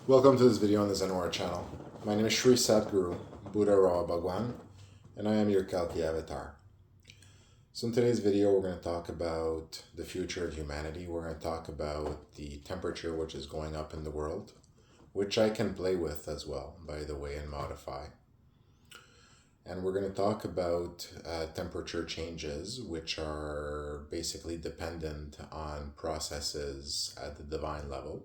Welcome to this video on the Zenora channel. My name is Sri Sadguru, Buddha Rawa Bhagwan, and I am your Kalki avatar. So in today's video, we're going to talk about the future of humanity. We're going to talk about the temperature which is going up in the world, which I can play with as well, by the way, and modify. And we're going to talk about temperature changes, which are basically dependent on processes at the divine level.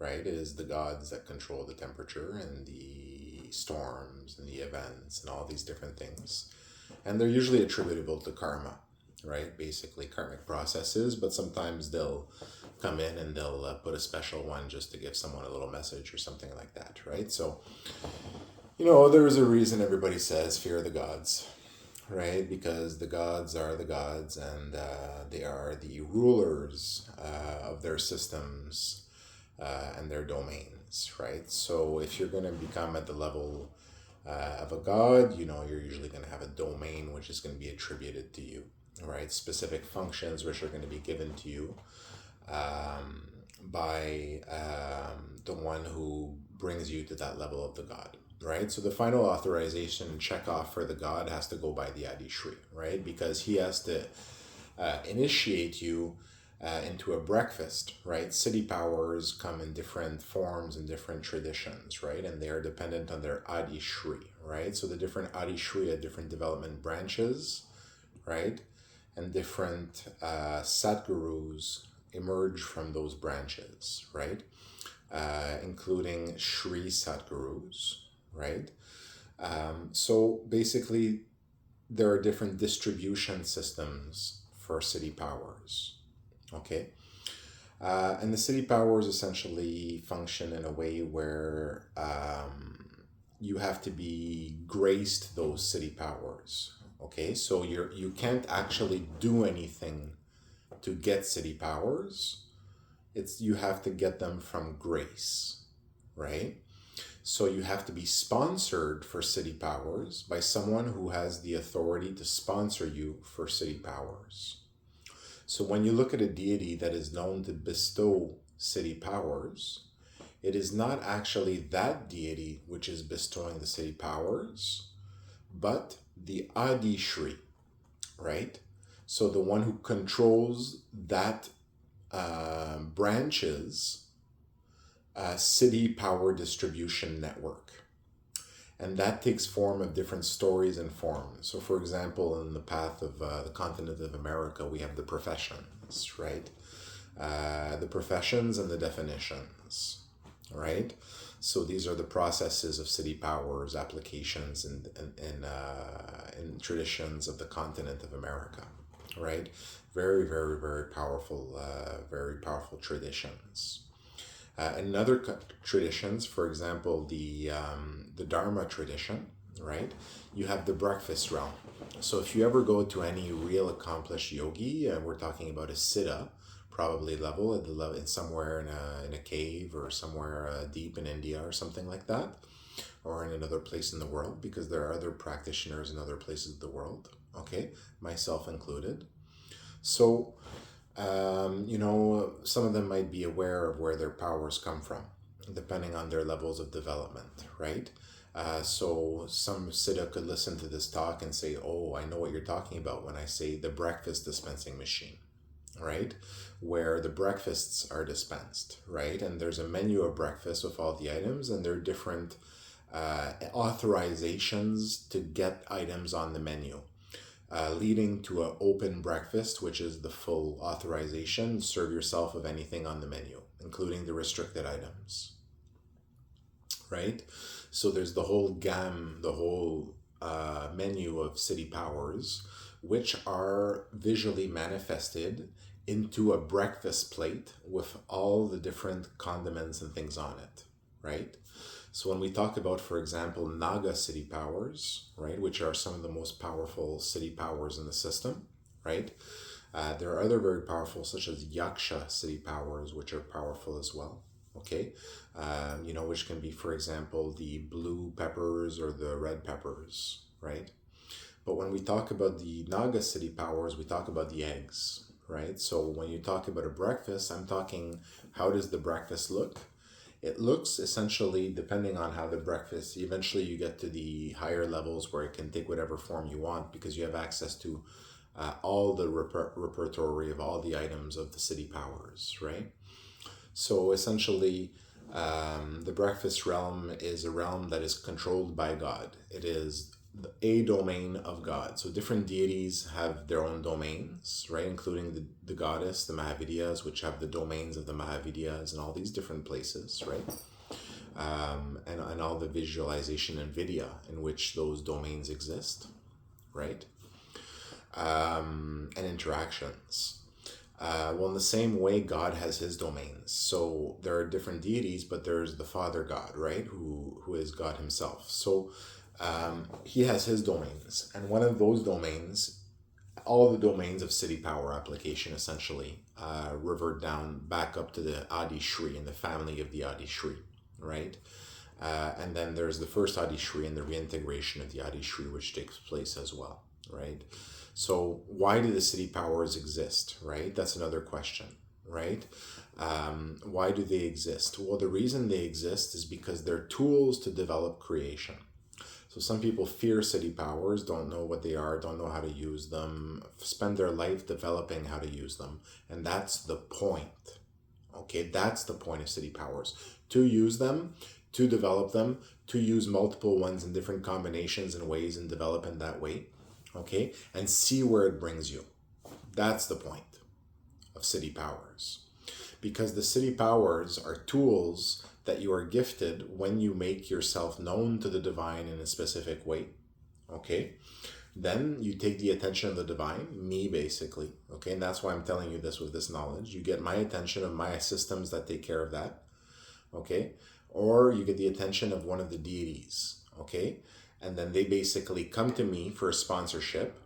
Right? It is the gods that control the temperature and the storms and the events and all these different things. And they're usually attributable to karma, right? Basically karmic processes, but sometimes they'll come in and they'll put a special one just to give someone a little message or something like that, right? So, there's a reason everybody says fear the gods, right? Because the gods are the gods and they are the rulers of their systems and their domains, right? So if you're going to become at the level of a god, you're usually going to have a domain which is going to be attributed to you, right? Specific functions which are going to be given to you by the one who brings you to that level of the god, right? So the final authorization check off for the god has to go by the Adi Shri, right? Because he has to initiate you into a breakfast, right? City powers come in different forms and different traditions, right? And they are dependent on their Adi Shri, right? So the different Adi Shri have different development branches, right? And different Satgurus emerge from those branches, right? Including Shri Satgurus, right? So basically, there are different distribution systems for city powers. Okay. And the city powers essentially function in a way where you have to be graced those city powers. Okay, so you can't actually do anything to get city powers. You have to get them from grace, right? So you have to be sponsored for city powers by someone who has the authority to sponsor you for city powers. So when you look at a deity that is known to bestow city powers, it is not actually that deity which is bestowing the city powers, but the Adi Shri, right? So the one who controls that branch's city power distribution network. And that takes form of different stories and forms. So, for example, in the path of the continent of America, we have the professions, right? The professions and the definitions, right? So these are the processes of city powers, applications, and in traditions of the continent of America, right? Very, very, very powerful traditions. In other traditions, for example, the Dharma tradition, right? You have the breakfast realm. So if you ever go to any real accomplished yogi, we're talking about a siddha, probably level at the level in somewhere in a cave or somewhere deep in India or something like that, or in another place in the world, because there are other practitioners in other places of the world. Okay, myself included. So some of them might be aware of where their powers come from, depending on their levels of development, right? So some Siddha could listen to this talk and say, oh, I know what you're talking about when I say the breakfast dispensing machine, right? Where the breakfasts are dispensed, right? And there's a menu of breakfast with all the items, and there are different authorizations to get items on the menu. Leading to an open breakfast, which is the full authorization. Serve yourself of anything on the menu, including the restricted items, right? So there's the whole menu of city powers, which are visually manifested into a breakfast plate with all the different condiments and things on it, right? So when we talk about, for example, Naga city powers, right, which are some of the most powerful city powers in the system, right? There are other very powerful, such as Yaksha city powers, which are powerful as well, okay? Which can be, for example, the blue peppers or the red peppers, right? But when we talk about the Naga city powers, we talk about the eggs, right? So when you talk about a breakfast, I'm talking, how does the breakfast look? It looks essentially, depending on how the breakfast, eventually you get to the higher levels where it can take whatever form you want because you have access to all the repertory of all the items of the city powers, right? So essentially, the breakfast realm is a realm that is controlled by God. It is a domain of God. So different deities have their own domains, right? Including the goddess, the Mahavidyas, which have the domains of the Mahavidyas and all these different places, right? And all the visualization and vidya in which those domains exist, right? And interactions. Well, in the same way, God has his domains. So there are different deities, but there's the Father God, right? Who is God himself. So he has his domains. And one of those domains, all the domains of city power application essentially revert down back up to the Adi Shri and the family of the Adi Shri, right? And then there's the first Adi Shri and the reintegration of the Adi Shri, which takes place as well, right? So why do the city powers exist, right? That's another question, right? Why do they exist? Well, the reason they exist is because they're tools to develop creation. So some people fear city powers, don't know what they are, don't know how to use them, spend their life developing how to use them. And that's the point. Okay, that's the point of city powers. To use them, to develop them, to use multiple ones in different combinations and ways and develop in that way. Okay, and see where it brings you. That's the point of city powers. Because the city powers are tools that you are gifted when you make yourself known to the divine in a specific way. Okay, then you take the attention of the divine, me basically. Okay, and that's why I'm telling you this with this knowledge. You get my attention of my systems that take care of that. Okay, or you get the attention of one of the deities. Okay, and then they basically come to me for a sponsorship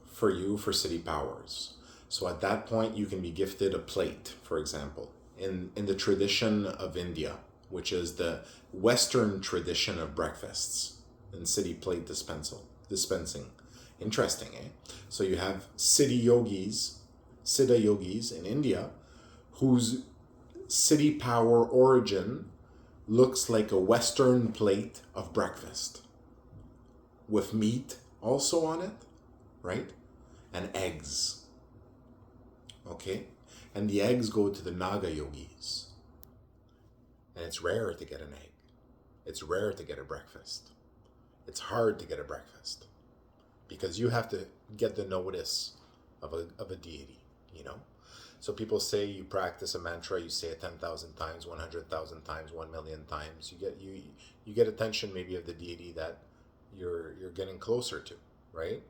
for you for city powers. So at that point, you can be gifted a plate, for example, in the tradition of India, which is the Western tradition of breakfasts and city plate dispensing. Interesting, eh? So you have Siddhi yogis, Siddha yogis in India, whose city power origin looks like a Western plate of breakfast with meat also on it, right? And eggs. Okay? And the eggs go to the Naga yogis. And it's rare to get an egg. It's rare to get a breakfast. It's hard to get a breakfast because you have to get the notice of a deity, you know? So people say you practice a mantra, you say it 10,000 times, 100,000 times, 1,000,000 times. You get attention maybe of the deity that you're getting closer to, right?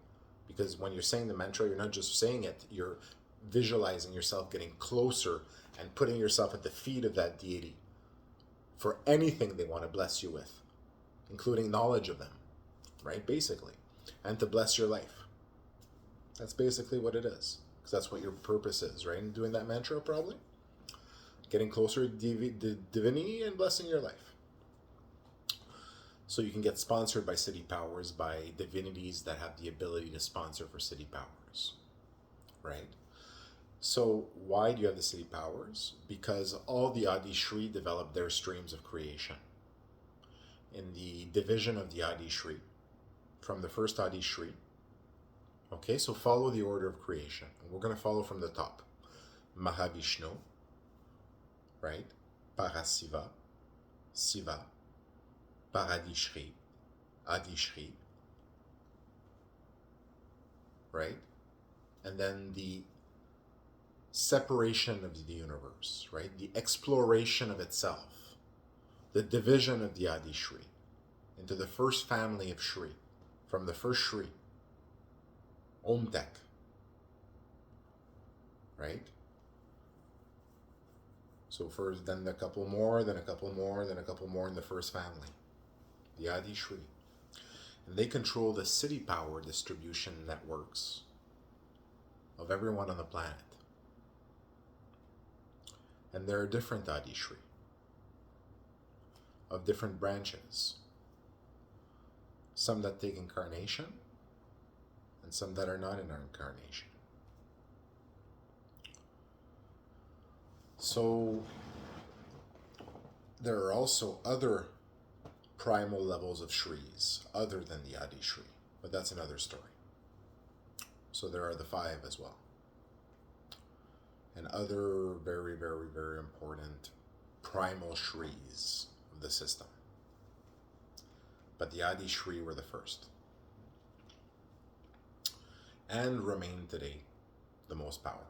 Because when you're saying the mantra, you're not just saying it, you're visualizing yourself getting closer and putting yourself at the feet of that deity for anything they want to bless you with, including knowledge of them, right? Basically, and to bless your life. That's basically what it is, because that's what your purpose is, right? In doing that mantra, probably getting closer to divinity and blessing your life. So you can get sponsored by city powers, by divinities that have the ability to sponsor for city powers, right? So why do you have the city powers? Because all the Adi Shri develop their streams of creation. In the division of the Adi Shri, from the first Adi Shri, okay, so follow the order of creation. We're going to follow from the top. Mahavishnu, right? Parasiva, Siva, Paradishri, Adishri, right? And then the separation of the universe, right? The exploration of itself, the division of the Adi Shri into the first family of Shri, from the first Shri, Om Tek, right? So first, then a couple more, then a couple more, then a couple more in the first family, the Adi Shri. And they control the city power distribution networks of everyone on the planet. And there are different Adi Shri of different branches. Some that take incarnation and some that are not in our incarnation. So there are also other primal levels of Shris other than the Adi Shri, but that's another story. So there are the 5 as well. And other very, very, very important primal Shris of the system. But the Adi Shri were the first. And remain today the most powerful.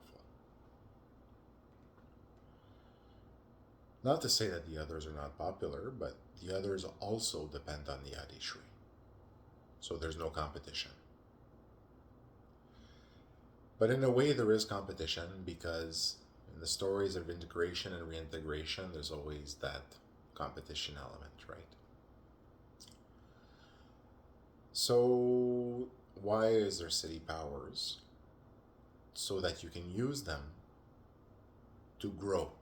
Not to say that the others are not popular, but the others also depend on the Adi Shri. So there's no competition. But in a way there is competition, because in the stories of integration and reintegration, there's always that competition element, right? So why is there city powers? So that you can use them to grow.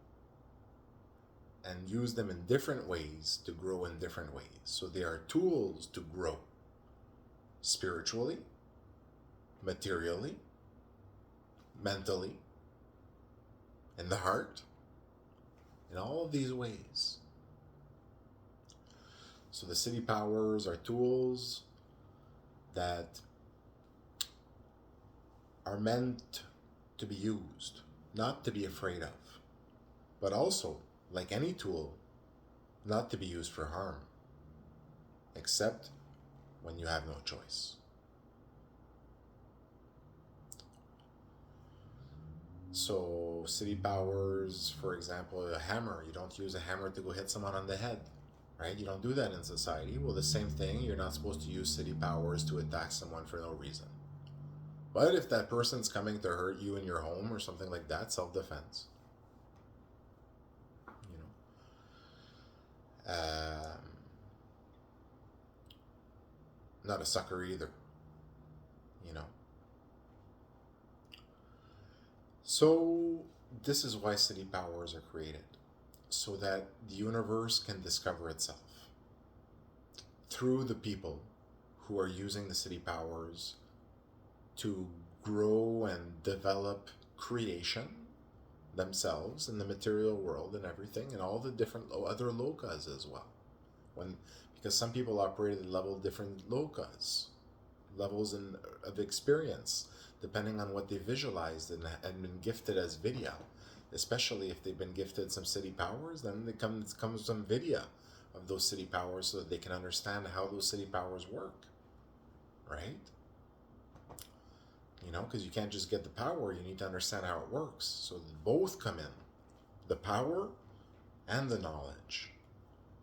And use them in different ways to grow in different ways. So they are tools to grow spiritually, materially, mentally, in the heart, in all of these ways. So the city powers are tools that are meant to be used, not to be afraid of, but also, like any tool, not to be used for harm, except when you have no choice. So city powers, for example, a hammer, you don't use a hammer to go hit someone on the head, right? You don't do that in society. Well, the same thing, you're not supposed to use city powers to attack someone for no reason. But if that person's coming to hurt you in your home or something like that, self-defense. Not a sucker either, So this is why city powers are created, so that the universe can discover itself through the people who are using the city powers to grow and develop creation themselves in the material world and everything, and all the different other lokas as well. Because some people operate at different lokas, levels of experience, depending on what they visualized and been gifted as vidya. Especially if they've been gifted some city powers, then it comes some vidya of those city powers, so that they can understand how those city powers work, right? Because you can't just get the power, you need to understand how it works. So both come in, the power and the knowledge.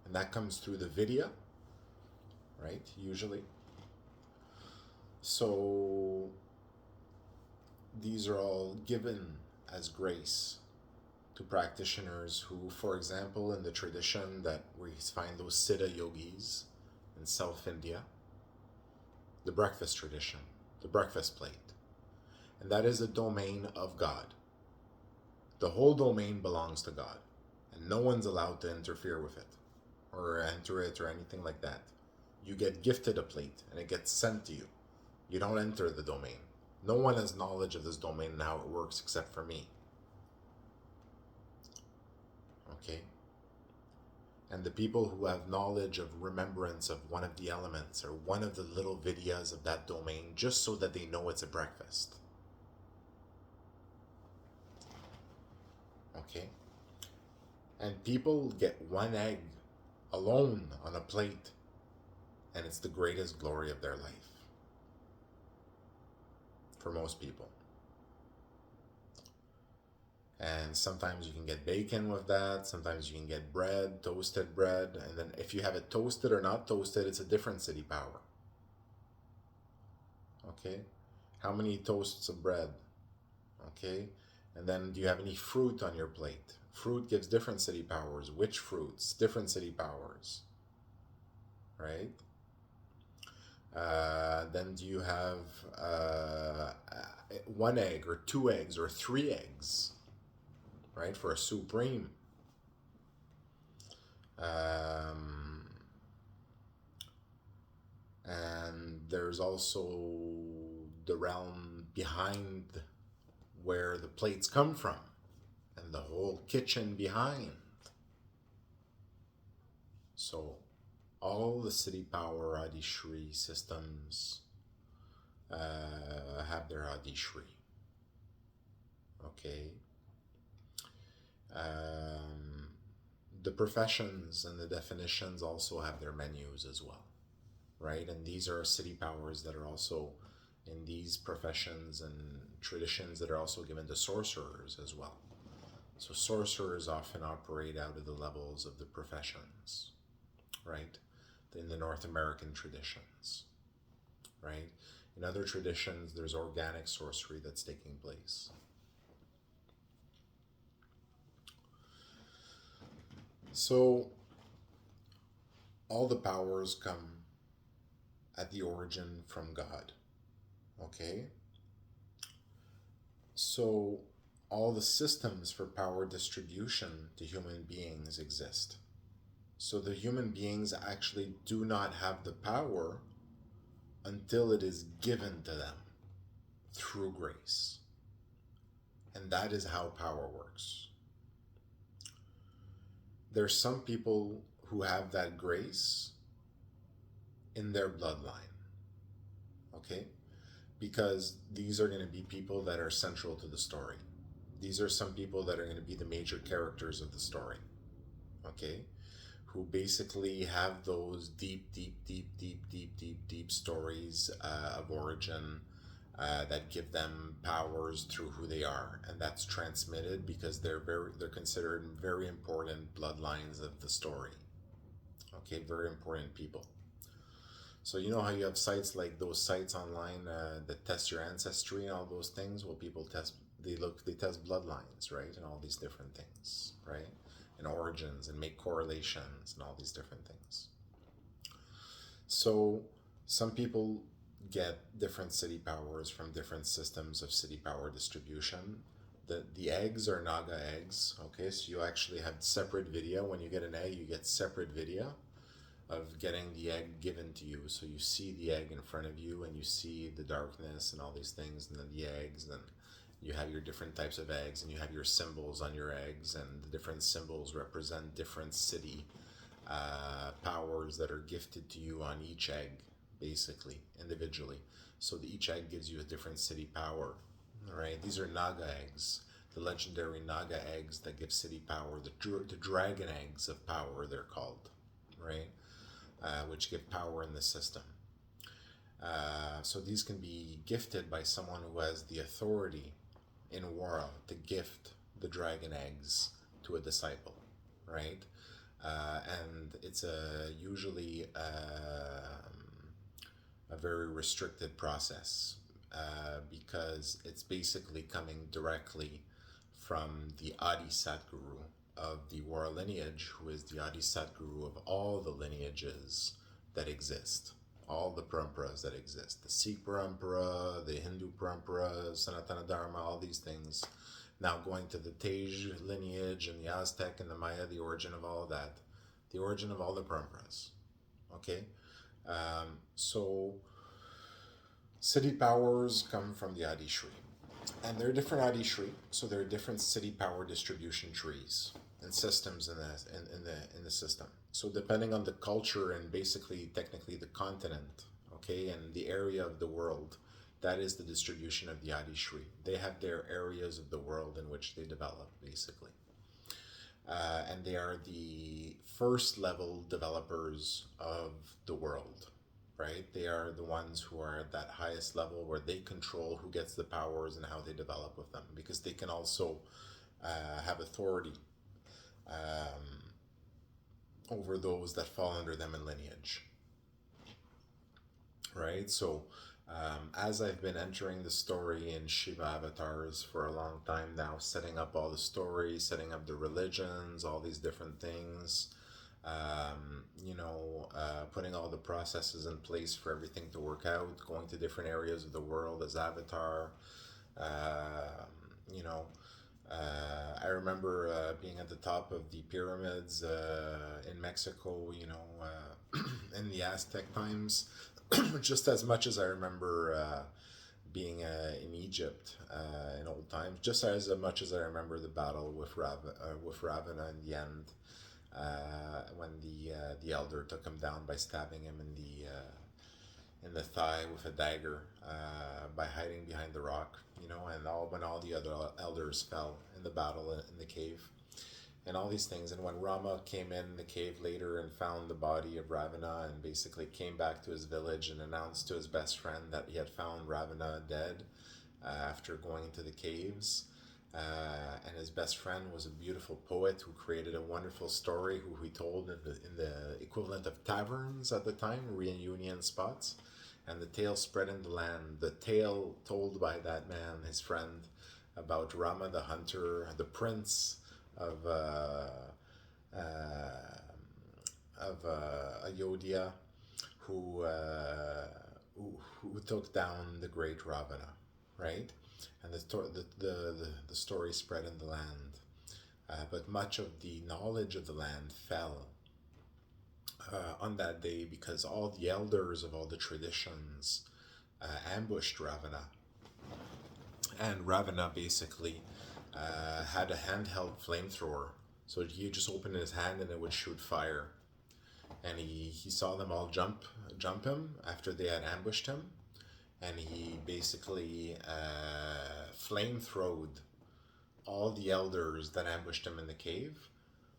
And that comes through the vidya, right, usually. So these are all given as grace to practitioners who, for example, in the tradition that we find those Siddha yogis in South India, the breakfast tradition, the breakfast plate. And that is a domain of God. The whole domain belongs to God, and no one's allowed to interfere with it or enter it or anything like that. You get gifted a plate and it gets sent to you. You don't enter the domain. No one has knowledge of this domain and how it works except for me. Okay? And the people who have knowledge of remembrance of one of the elements or one of the little vidyas of that domain, just so that they know it's a breakfast. Okay? And people get one egg alone on a plate, and it's the greatest glory of their life. For most people. And sometimes you can get bacon with that, sometimes you can get bread, toasted bread, and then if you have it toasted or not toasted, it's a different city power. Okay? How many toasts of bread? Okay? And then do you have any fruit on your plate? Fruit gives different city powers. Which fruits? Different city powers. Right? Then do you have one egg or two eggs or three eggs, right, for a supreme? And there's also the realm behind where the plates come from, and the whole kitchen behind. So all the city power Adi Shri systems have their Adi Shri. Okay. The professions and the definitions also have their menus as well, right? And these are city powers that are also in these professions and traditions that are also given to sorcerers as well. So sorcerers often operate out of the levels of the professions, right? In the North American traditions, right? In other traditions, there's organic sorcery that's taking place. So all the powers come at the origin from God. Okay? So all the systems for power distribution to human beings exist. So the human beings actually do not have the power until it is given to them through grace. And that is how power works. There's some people who have that grace in their bloodline. Okay? Because these are going to be people that are central to the story. These are some people that are going to be the major characters of the story. Okay? Who basically have those deep stories of origin that give them powers through who they are, and that's transmitted because they're considered very important bloodlines of the story. Okay, very important people. So you know how you have sites like those sites online that test your ancestry and all those things. Well, people they test bloodlines, right, and all these different things, right, and origins, and make correlations and all these different things. So some people get different city powers from different systems of city power distribution. The eggs are Naga eggs. Okay, so you actually have separate video. When you get an egg, you get separate video of getting the egg given to you. So you see the egg in front of you, and you see the darkness and all these things, and then the eggs, and you have your different types of eggs, and you have your symbols on your eggs, and the different symbols represent different city powers that are gifted to you on each egg, basically, individually. So each egg gives you a different city power. All right, these are Naga eggs, the legendary Naga eggs that give city power, the dragon eggs of power, they're called, right? Which give power in the system. So these can be gifted by someone who has the authority in Wara to gift the dragon eggs to a disciple, right? And it's usually a very restricted process because it's basically coming directly from the Adi Satguru of the Wara lineage, who is the Adi Satguru of all the lineages that exist, all the paramparas that exist, the Sikh parampara, the Hindu parampara, Sanatana Dharma, all these things. Now going to the Tej lineage and the Aztec and the Maya, the origin of all of that, the origin of all the paramparas. Okay? So city powers come from the Adi Shri. And there are different Adi Shri, so there are different city power distribution trees and systems in the system. So depending on the culture and basically technically the continent, okay, and the area of the world, that is the distribution of the Adi Shri. They have their areas of the world in which they develop, basically. And they are the first level developers of the world, right? They are the ones who are at that highest level where they control who gets the powers and how they develop with them, because they can also have authority over those that fall under them in lineage, right? So as I've been entering the story in Shiva avatars for a long time now, setting up all the stories, setting up the religions, all these different things, putting all the processes in place for everything to work out, going to different areas of the world as avatar. I remember being at the top of the pyramids in Mexico, in the Aztec times, just as much as I remember being in Egypt in old times, just as much as I remember the battle with Ravana in the end. when the elder took him down by stabbing him in the thigh with a dagger, by hiding behind the rock, and when all the other elders fell in the battle in the cave, and all these things. And when Rama came in the cave later and found the body of Ravana and basically came back to his village and announced to his best friend that he had found Ravana dead after going into the caves. And his best friend was a beautiful poet who created a wonderful story, who he told in the equivalent of taverns at the time, reunion spots. And the tale spread in the land. The tale told by that man, his friend, about Rama the hunter, the prince of Ayodhya, who, who took down the great Ravana, right? And the story spread in the land, but much of the knowledge of the land fell on that day because all the elders of all the traditions ambushed Ravana, and Ravana basically had a handheld flamethrower. So he just opened his hand and it would shoot fire. And he saw them all jump him after they had ambushed him. And he basically flamethrowed all the elders that ambushed him in the cave.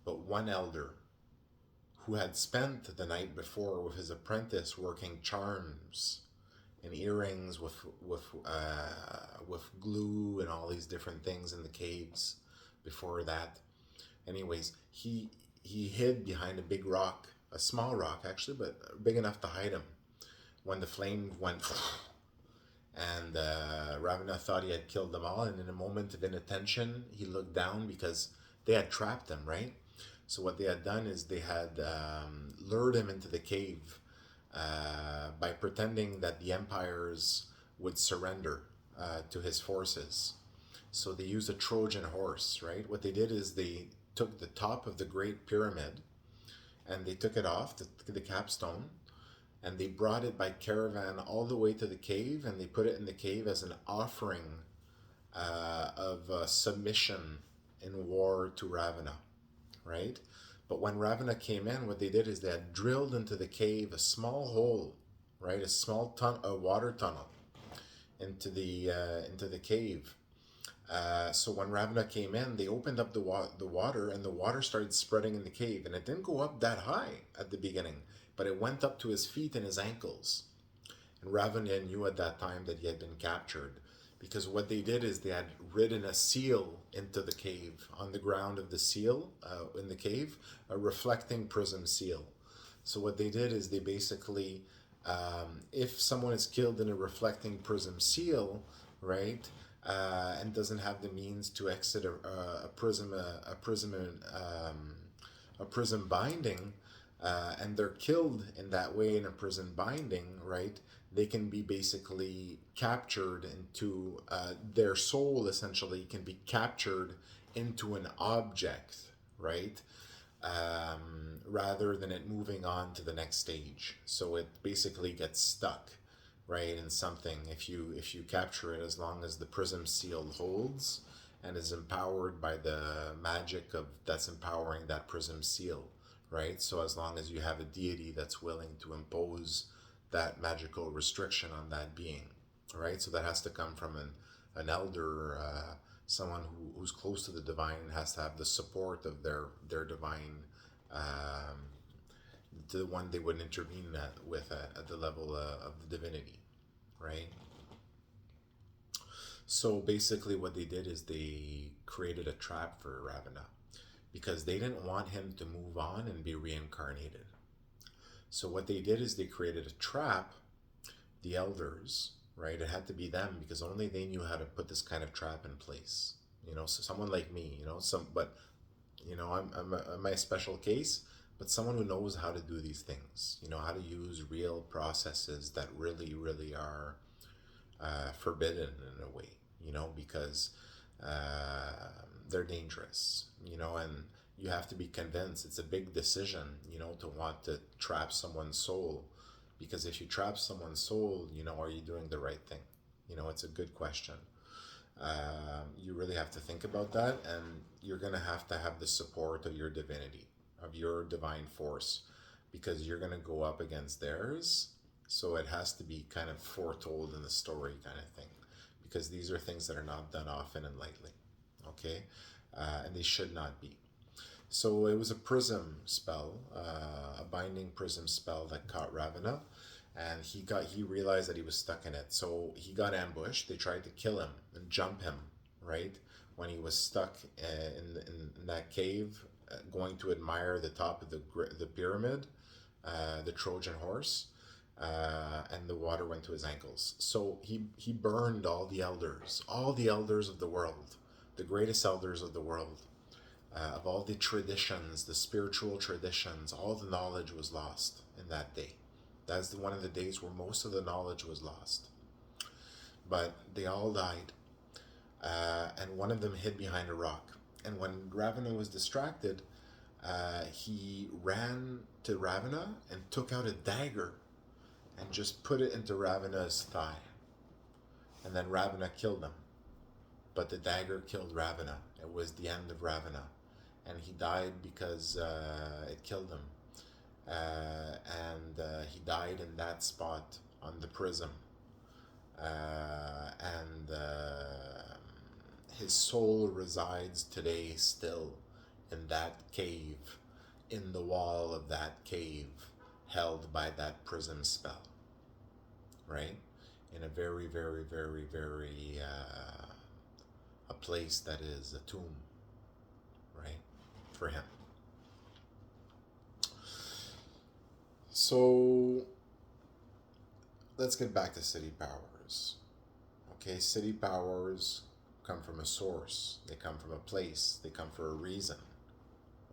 But one elder who had spent the night before with his apprentice working charms and earrings with glue and all these different things in the caves before that. Anyways, he hid behind a big rock, a small rock actually, but big enough to hide him. When the flame went, and Ravana thought he had killed them all, and in a moment of inattention, he looked down because they had trapped him, right? So what they had done is they had lured him into the cave by pretending that the empires would surrender to his forces. So they used a Trojan horse, right? What they did is they took the top of the Great Pyramid and they took it off, the capstone, and they brought it by caravan all the way to the cave, and they put it in the cave as an offering of submission in war to Ravana, right? But when Ravana came in, what they did is they had drilled into the cave a small hole, right? A small a water tunnel into the cave. So when Ravana came in, they opened up the water, and the water started spreading in the cave. And it didn't go up that high at the beginning, but it went up to his feet and his ankles. And Ravana knew at that time that he had been captured, because what they did is they had ridden a seal into the cave, on the ground of the seal in the cave, a reflecting prism seal. So what they did is they basically, if someone is killed in a reflecting prism seal, right, and doesn't have the means to exit a prism binding, and they're killed in that way in a prison binding, right? They can be basically captured into their soul, essentially can be captured into an object, right? Rather than it moving on to the next stage. So it basically gets stuck, right, in something. If you capture it, as long as the prism seal holds and is empowered by the magic of that's empowering that prism seal, right? So as long as you have a deity that's willing to impose that magical restriction on that being, right? So that has to come from an elder, someone who's close to the divine, and has to have the support of their divine, the one they would intervene with at the level of the divinity, right? So basically what they did is they created a trap for Ravana, because they didn't want him to move on and be reincarnated. So what they did is they created a trap, the elders, right? It had to be them, because only they knew how to put this kind of trap in place. So someone like me, I'm my special case, but someone who knows how to do these things, how to use real processes that really, really are forbidden in a way, because they're dangerous, and you have to be convinced. It's a big decision, to want to trap someone's soul, because if you trap someone's soul, are you doing the right thing? It's a good question. You really have to think about that, and you're going to have the support of your divinity, of your divine force, because you're going to go up against theirs. So it has to be kind of foretold in the story, kind of thing, because these are things that are not done often and lightly. Okay, and they should not be. So it was a prism spell, a binding prism spell that caught Ravana, and he realized that he was stuck in it. So he got ambushed. They tried to kill him and jump him, right, when he was stuck in that cave, going to admire the top of the pyramid, the Trojan horse, and the water went to his ankles. So he burned all the elders of the world, the greatest elders of the world, of all the traditions, the spiritual traditions. All the knowledge was lost in that day. That's one of the days where most of the knowledge was lost. But they all died, and one of them hid behind a rock. And when Ravana was distracted, he ran to Ravana and took out a dagger and just put it into Ravana's thigh. And then Ravana killed him. But the dagger killed Ravana. It was the end of Ravana. And he died because it killed him. And he died in that spot on the prism. And his soul resides today still in that cave, in the wall of that cave, held by that prism spell, right? In a very, very, very, very, a place that is a tomb, right, for him. So let's get back to Siddhi powers. Okay, Siddhi powers come from a source. They come from a place. They come for a reason.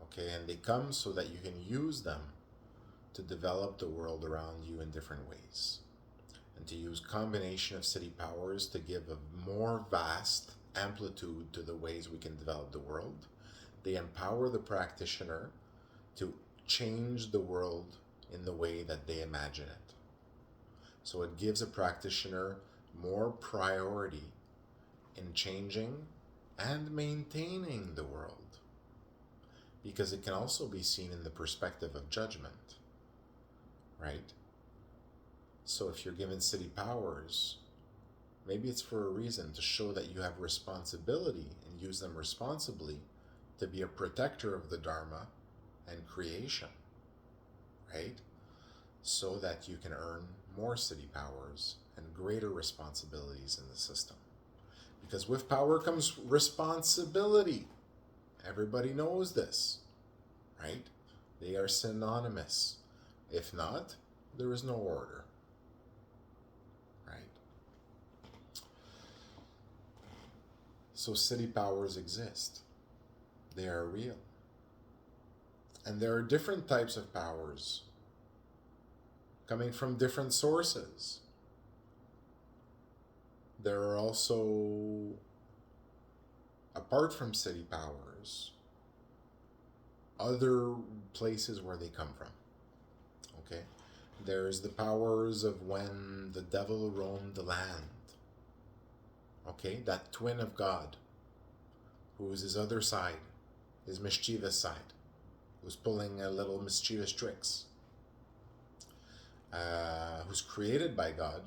Okay, and they come so that you can use them to develop the world around you in different ways. And to use combination of Siddhi powers to give a more vast amplitude to the ways we can develop the world. They empower the practitioner to change the world in the way that they imagine it. So it gives a practitioner more priority in changing and maintaining the world, because it can also be seen in the perspective of judgment, right? So if you're given Siddhi powers, maybe it's for a reason, to show that you have responsibility and use them responsibly to be a protector of the Dharma and creation, right? So that you can earn more Siddhi powers and greater responsibilities in the system. Because with power comes responsibility. Everybody knows this, right? They are synonymous. If not, there is no order, right? So Siddhi powers exist. They are real. And there are different types of powers coming from different sources. There are also, apart from Siddhi powers, other places where they come from. Okay? There's the powers of when the devil roamed the land. Okay? That twin of God, who is his other side, his mischievous side, who's pulling a little mischievous tricks, who's created by God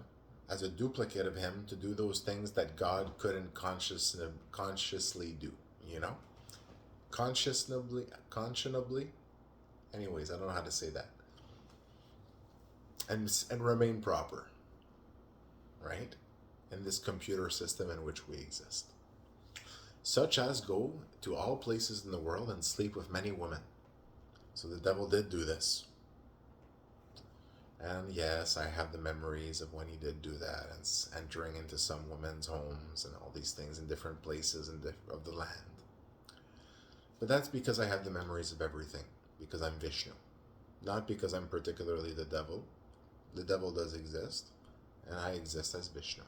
as a duplicate of him to do those things that God couldn't consciously do, you know? Conscionably? Anyways, I don't know how to say that. And remain proper, right? In this computer system in which we exist. Such as go to all places in the world and sleep with many women. So the devil did do this. And yes, I have the memories of when he did do that, and entering into some women's homes and all these things in different places of the land. But that's because I have the memories of everything, because I'm Vishnu. Not because I'm particularly the devil. The devil does exist, and I exist as Vishnu.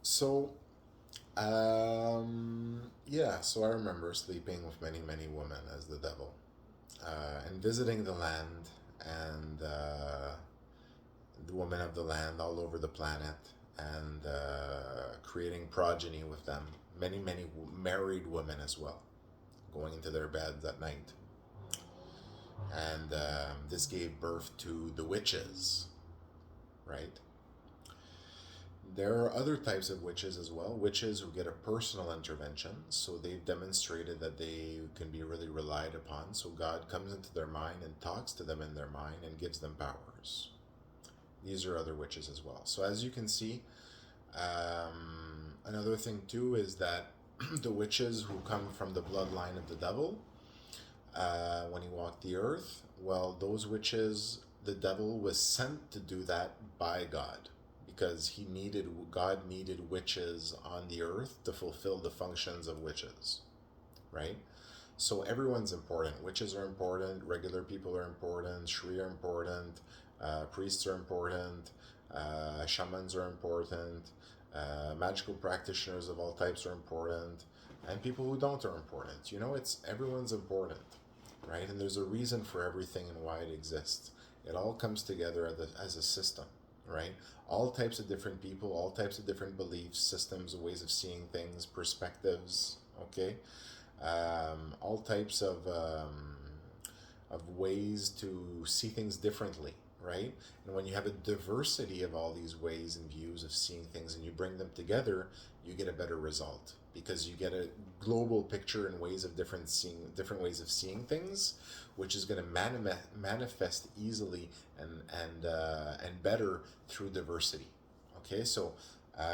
So, so I remember sleeping with many, many women as the devil. And visiting the land and the women of the land all over the planet, and creating progeny with them. Many, many married women as well. going into their beds at night. And this gave birth to the witches, right? There are other types of witches as well, witches who get a personal intervention. So they've demonstrated that they can be really relied upon. So God comes into their mind and talks to them in their mind and gives them powers. These are other witches as well. So as you can see, another thing too is that the witches who come from the bloodline of the devil, when he walked the earth, well, those witches, the devil was sent to do that by God, because God needed witches on the earth to fulfill the functions of witches, right? So everyone's important. Witches are important, regular people are important, Shri are important, priests are important, shamans are important, magical practitioners of all types are important, and people who don't are important. Everyone's important, right? And there's a reason for everything and why it exists. It all comes together as a system, right? All types of different people, all types of different beliefs, systems, ways of seeing things, perspectives, okay? All types of ways to see things differently, right? And when you have a diversity of all these ways and views of seeing things and you bring them together, you get a better result, because you get a global picture and different ways of seeing things, which is going to manifest easily and better through diversity. Okay, so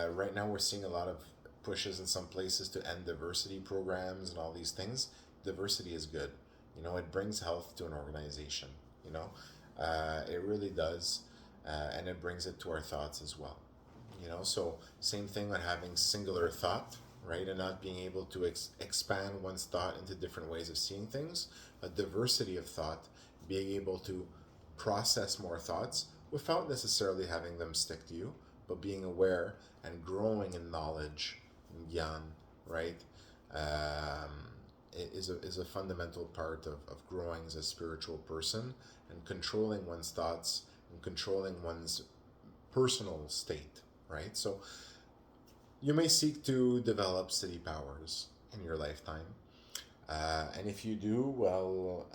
right now we're seeing a lot of pushes in some places to end diversity programs and all these things. Diversity is good. It brings health to an organization. It really does, and it brings it to our thoughts as well. So same thing on having singular thought, right, and not being able to expand one's thought into different ways of seeing things. A diversity of thought, being able to process more thoughts without necessarily having them stick to you, but being aware and growing in knowledge and gyan, right, is a fundamental part of growing as a spiritual person and controlling one's thoughts and controlling one's personal state, right? So you may seek to develop Siddhi powers in your lifetime. And if you do, well,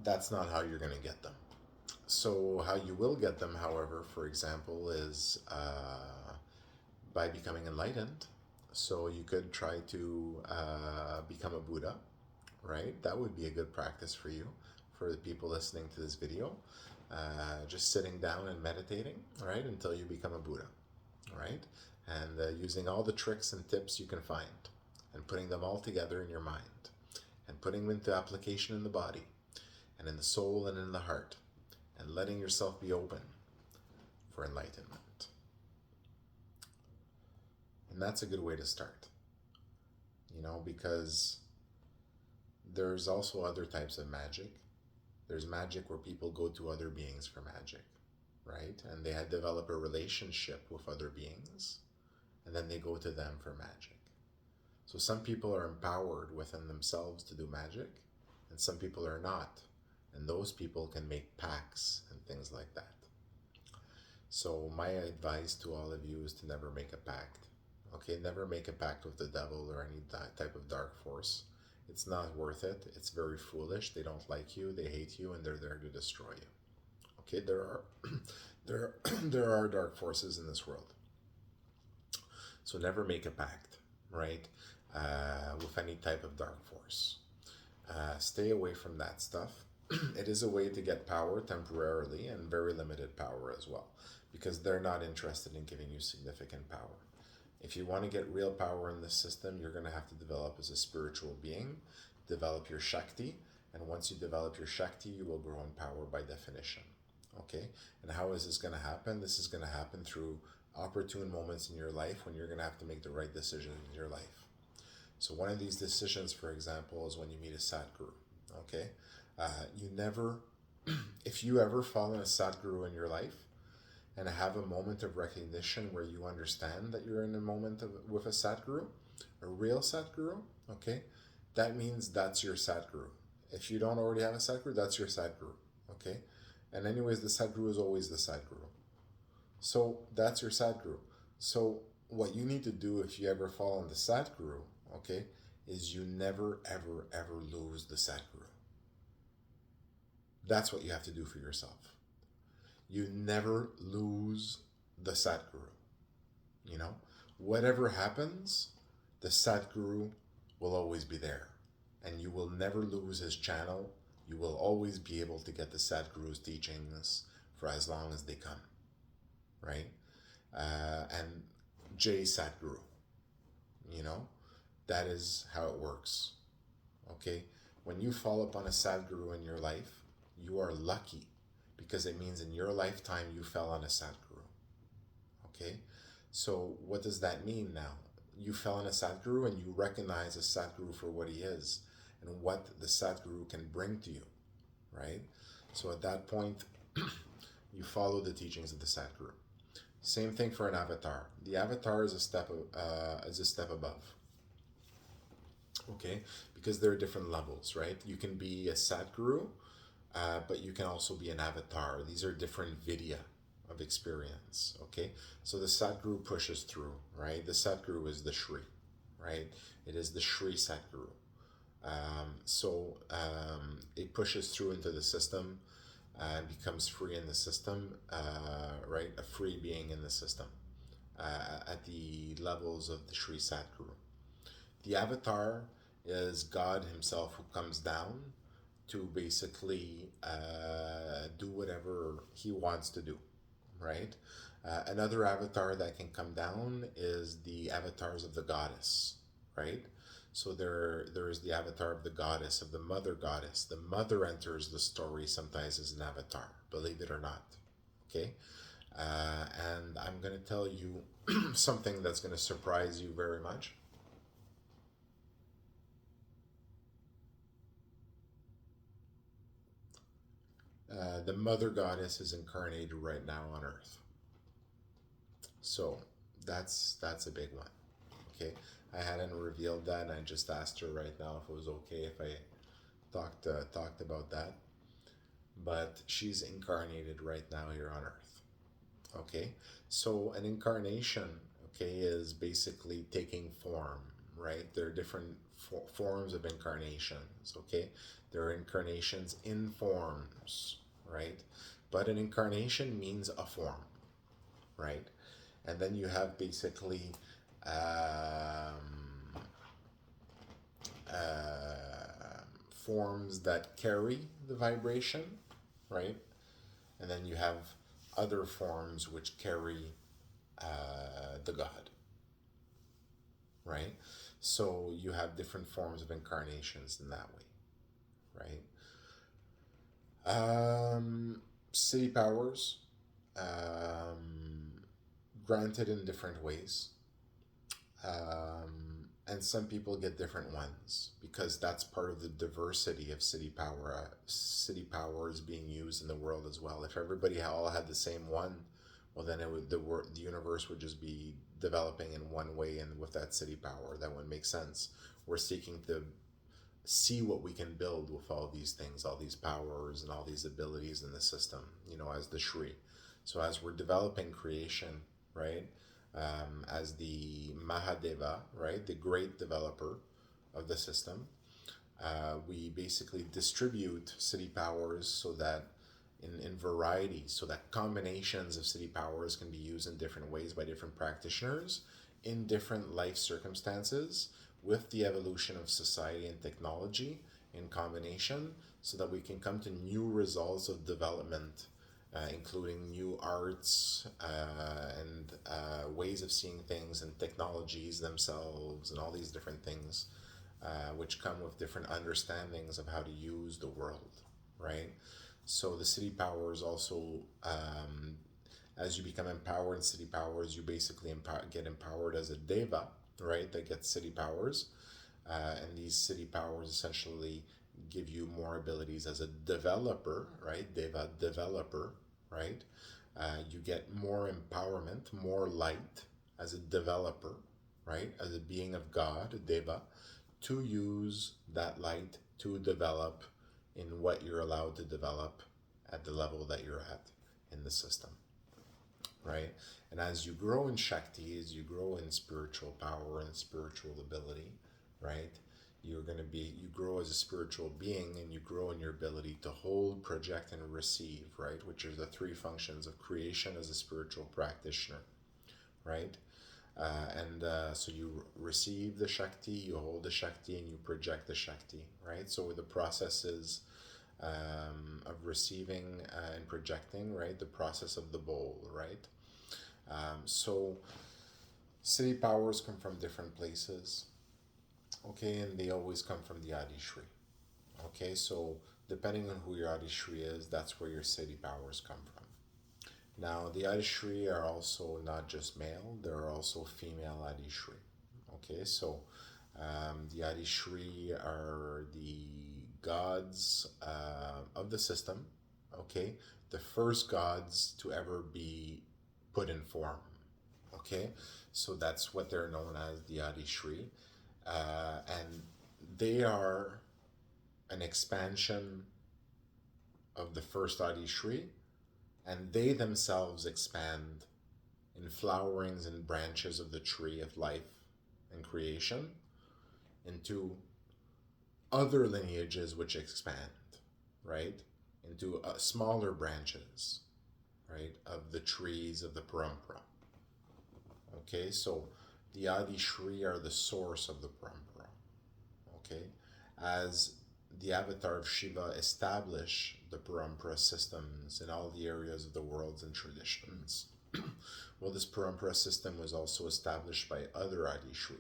that's not how you're going to get them. So how you will get them, however, for example, is by becoming enlightened. So you could try to become a Buddha, right? That would be a good practice for you, for the people listening to this video. Just sitting down and meditating, right, until you become a Buddha, right? And using all the tricks and tips you can find and putting them all together in your mind and putting them into application in the body and in the soul and in the heart, and letting yourself be open for enlightenment. And that's a good way to start, because there's also other types of magic. There's magic where people go to other beings for magic, right? And they had developed a relationship with other beings, and then they go to them for magic. So some people are empowered within themselves to do magic, and some people are not. And those people can make pacts and things like that. So my advice to all of you is to never make a pact. Okay, never make a pact with the devil or any type of dark force. It's not worth it. It's very foolish. They don't like you. They hate you, and they're there to destroy you. Okay, there are dark forces in this world. So never make a pact, right, with any type of dark force. Stay away from that stuff. It is a way to get power temporarily, and very limited power as well, because they're not interested in giving you significant power. If you want to get real power in this system, you're going to have to develop as a spiritual being, develop your Shakti, and once you develop your Shakti, you will grow in power by definition. Okay? And how is this going to happen? This is going to happen through opportune moments in your life when you're going to have to make the right decision in your life. So one of these decisions, for example, is when you meet a Sadguru. Okay? If you ever fall in a Sadguru in your life, and have a moment of recognition where you understand that you're in a moment with a Sadguru, a real Sadguru, okay, that means that's your Sadguru. If you don't already have a Sadguru, that's your Sadguru, okay? And anyways, the Sadguru is always the Sadguru. So that's your Sadguru. So what you need to do if you ever fall into Satguru, okay, is you never, ever, ever lose the Satguru. That's what you have to do for yourself. You never lose the Satguru. You know, whatever happens, the Satguru will always be there. And you will never lose his channel. You will always be able to get the Satguru's teachings for as long as they come. Right? And Jai Satguru. You know, that is how it works. Okay? When you fall upon a Sadguru in your life, you are lucky because it means in your lifetime you fell on a Sadguru. Okay? So what does that mean now? You fell on a Sadguru and you recognize a Sadguru for what he is and what the Sadguru can bring to you, right? So at that point, you follow the teachings of the Sadguru. Same thing for an avatar. The avatar is a step above. Okay, because there are different levels, right? You can be a Sadguru, but you can also be an avatar. These are different vidya of experience. Okay, so the Sadguru pushes through, right? The Sadguru is the Shri, right? It is the Shri Sadguru. It pushes through into the system and becomes free in the system, right? A free being in the system at the levels of the Shri Sadguru. The avatar is God himself who comes down to basically do whatever he wants to do, right? Another avatar that can come down is the avatars of the goddess, right? So there is the avatar of the goddess, of the mother goddess. The mother enters the story sometimes as an avatar, believe it or not, okay? And I'm going to tell you something that's going to surprise you very much. The mother goddess is incarnated right now on Earth. So that's a big one. Okay, I hadn't revealed that, and I just asked her right now if it was okay if I talked about that. But she's incarnated right now here on Earth. Okay, so an incarnation, okay, is basically taking form, right? There are different forms of incarnations. Okay, there are incarnations in forms, right? But an incarnation means a form, right? And then you have basically forms that carry the vibration, right? And then you have other forms which carry the God, right? So you have different forms of incarnations in that way, right? City powers, granted in different ways. And some people get different ones because that's part of the diversity of city power. City power is being used in the world as well. If everybody all had the same one, well, then the universe would just be developing in one way, and with that city power, that wouldn't make sense. We're seeking to see what we can build with all these things, all these powers and all these abilities in the system, as the Shri. So as we're developing creation, right? As the Mahadeva, right, the great developer of the system, we basically distribute city powers so that in variety, so that combinations of city powers can be used in different ways by different practitioners in different life circumstances with the evolution of society and technology in combination, so that we can come to new results of development, including new arts and ways of seeing things and technologies themselves and all these different things, which come with different understandings of how to use the world, right? So the city powers also, as you become empowered in city powers, you basically get empowered as a deva, right? That gets city powers, and these city powers essentially give you more abilities as a developer, right? Deva, developer, right? You get more empowerment, more light as a developer, right? As a being of God, a deva, to use that light to develop in what you're allowed to develop at the level that you're at in the system. right? And as you grow in Shakti, as you grow in spiritual power and spiritual ability, right? You grow as a spiritual being, and you grow in your ability to hold, project, and receive, right? Which are the three functions of creation as a spiritual practitioner, right? So you receive the Shakti, you hold the Shakti, and you project the Shakti, right? So the processes of receiving and projecting, right? The process of the bowl, right? So Siddhi powers come from different places, okay, and they always come from the Adi Shri. Okay, so depending on who your Adi Shri is, that's where your Siddhi powers come from. Now, the Adi Shri are also not just male, there are also female Adi Shri. Okay, so the Adi Shri are the gods of the system, okay? The first gods to ever be put in form, okay? So that's what they're known as, the Adi Shri. And they are an expansion of the first Adi Shri, and they themselves expand in flowerings and branches of the tree of life and creation into other lineages which expand, right? Into smaller branches, right? Of the trees of the parampara. Okay, so the Adi Shri are the source of the parampara. Okay, as the avatar of Shiva establish the parampara systems in all the areas of the worlds and traditions. Well, this parampara system was also established by other Adi Shri,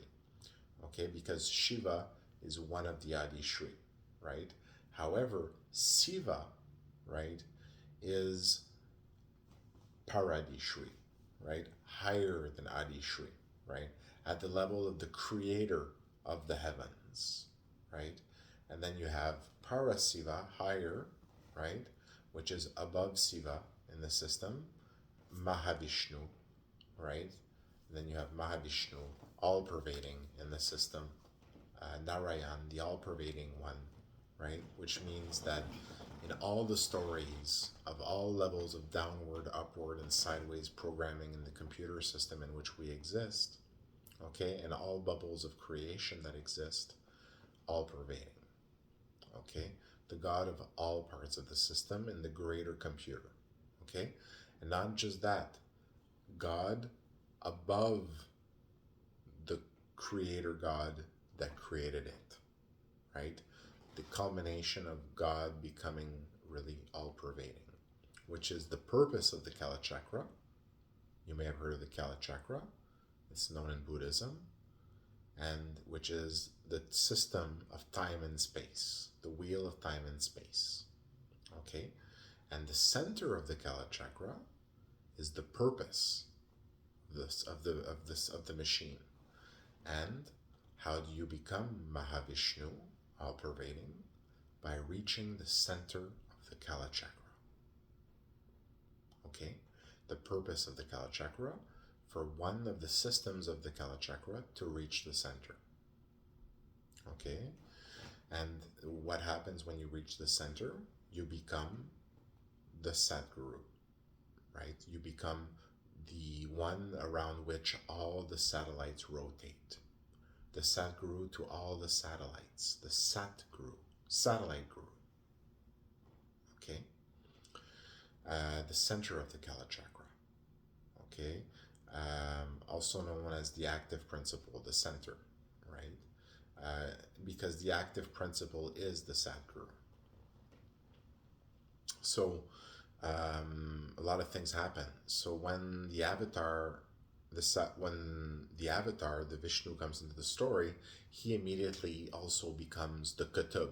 okay, because Shiva is one of the Adi Shri, right? However, Siva, right, is Paradi Shri, right? Higher than Adi Shri, right? At the level of the creator of the heavens, right? And then you have Parasiva, higher, right? Which is above Siva in the system, Mahavishnu, right? And then you have Mahavishnu, all pervading in the system, Narayan, the all pervading one, right? Which means that in all the stories of all levels of downward, upward, and sideways programming in the computer system in which we exist, okay, and all bubbles of creation that exist, all pervading, okay, the God of all parts of the system in the greater computer, okay, and not just that, God above the creator God that created it, right? The culmination of God becoming really all pervading, which is the purpose of the Kala Chakra. You may have heard of the Kala Chakra. It's known in Buddhism, and which is the system of time and space, the wheel of time and space. Okay? And the center of the Kala Chakra is the purpose of the machine. And how do you become Mahavishnu, all pervading? By reaching the center of the Kala Chakra. Okay? The purpose of the Kala Chakra, for one of the systems of the Kala Chakra to reach the center. Okay? And what happens when you reach the center? You become the Satguru, right? You become the one around which all the satellites rotate. The Satguru to all the satellites. The Satguru, satellite guru. Okay? The center of the Kala Chakra. Okay? Also known as the active principle, the center, right? Because the active principle is the Satguru. So, a lot of things happen. So when the avatar, the Vishnu comes into the story, he immediately also becomes the Katub.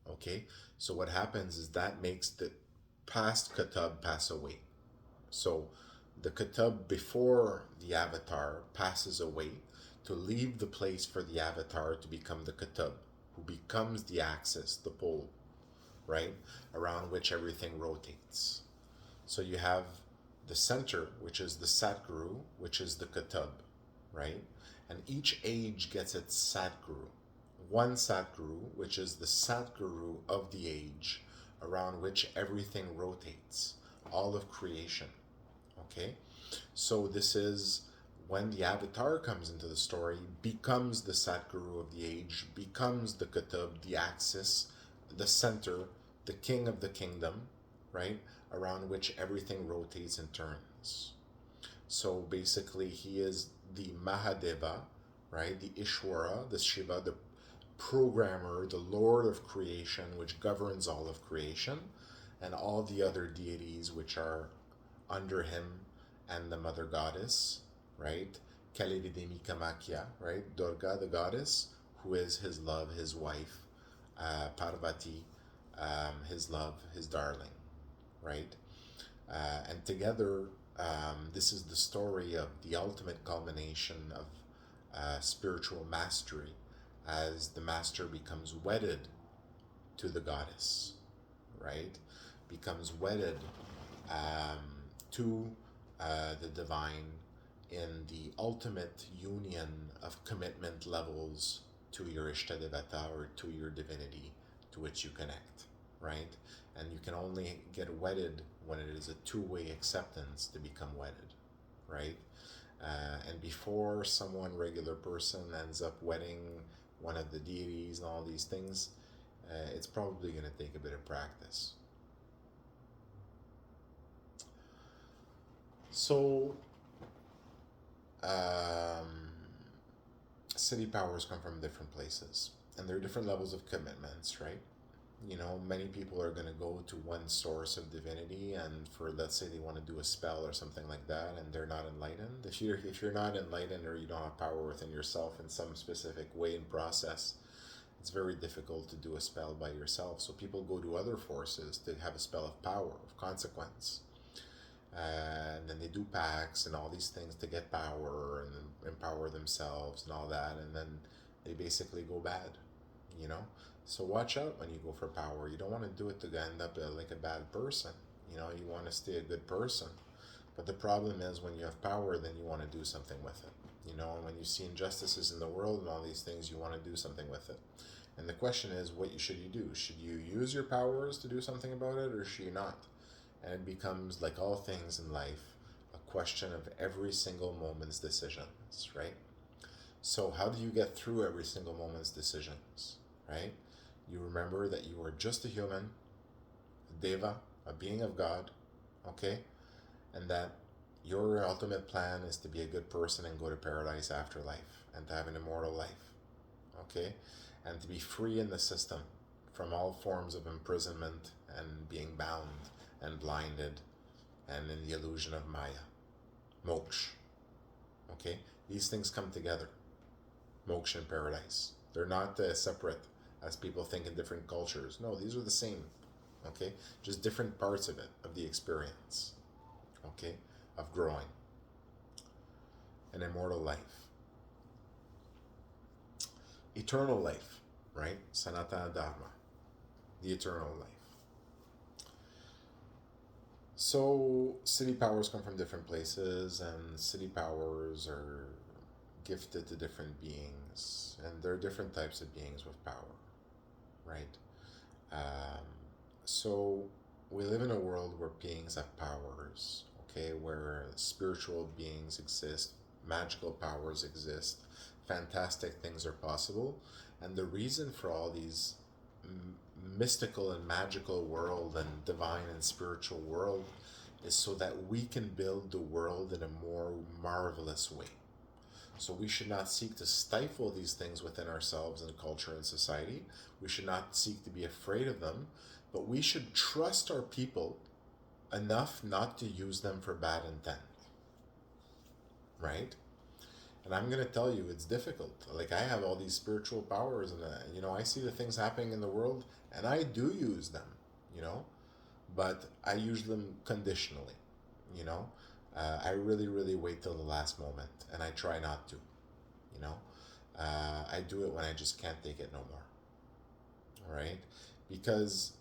Okay, so what happens is that makes the past Katub pass away. So the Katub before the avatar passes away to leave the place for the avatar to become the Katub, who becomes the axis, the pole, right, around which everything rotates. So you have the center, which is the Satguru, which is the Katub, right? And each age gets its Satguru. One Satguru, which is the Satguru of the age, around which everything rotates, all of creation, okay? So this is when the avatar comes into the story, becomes the Satguru of the age, becomes the Kutub, the axis, the center, the king of the kingdom, right? Around which everything rotates and turns. So basically, he is the Mahadeva, right? The Ishwara, the Shiva, the programmer, the Lord of creation, which governs all of creation, and all the other deities which are under him, and the mother goddess, right? Kalividemi Kamakya, right? Durga, the goddess, who is his love, his wife, Parvati, his love, his darling, right? And together, this is the story of the ultimate culmination of spiritual mastery as the master becomes wedded to the goddess, right? Becomes wedded um, to the divine in the ultimate union of commitment levels to your Ishtadevata or to your divinity to which you connect, right? And you can only get wedded when it is a two-way acceptance to become wedded, right? And before someone, regular person, ends up wedding one of the deities and all these things, it's probably going to take a bit of practice. So, city powers come from different places, and there are different levels of commitments, right? Many people are going to go to one source of divinity, and for, let's say, they want to do a spell or something like that, and they're not enlightened. If you're not enlightened, or you don't have power within yourself in some specific way and process, it's very difficult to do a spell by yourself. So people go to other forces to have a spell of power, of consequence. And then they do pacts and all these things to get power and empower themselves and all that, and then they basically go bad, you know. So watch out when you go for power. You don't want to do it to end up like a bad person. You want to stay a good person. But the problem is when you have power, then you want to do something with it. And when you see injustices in the world and all these things, you want to do something with it. And the question is, what should you do? Should you use your powers to do something about it, or should you not? And it becomes, like all things in life, a question of every single moment's decisions, right? So how do you get through every single moment's decisions, right? You remember that you are just a human, a deva, a being of God, okay? And that your ultimate plan is to be a good person and go to paradise after life and to have an immortal life, okay? And to be free in the system from all forms of imprisonment and being bound and blinded and in the illusion of Maya. Moksha, okay? These things come together, moksha and paradise. They're not separate as people think in different cultures. No, these are the same, okay? Just different parts of it, of the experience, okay? Of growing. An immortal life. Eternal life, right? Sanatana Dharma. The eternal life. So, city powers come from different places, and city powers are gifted to different beings, and there are different types of beings with power, right? So we live in a world where beings have powers, okay, where spiritual beings exist, magical powers exist, fantastic things are possible, and the reason for all these mystical and magical world and divine and spiritual world is so that we can build the world in a more marvelous way. So we should not seek to stifle these things within ourselves and culture and society. We should not seek to be afraid of them, but we should trust our people enough not to use them for bad intent, right? And I'm going to tell you, it's difficult. Like, I have all these spiritual powers, and I see the things happening in the world, and I do use them, but I use them conditionally, I really, really wait till the last moment, and I try not to, I do it when I just can't take it no more, all right? Because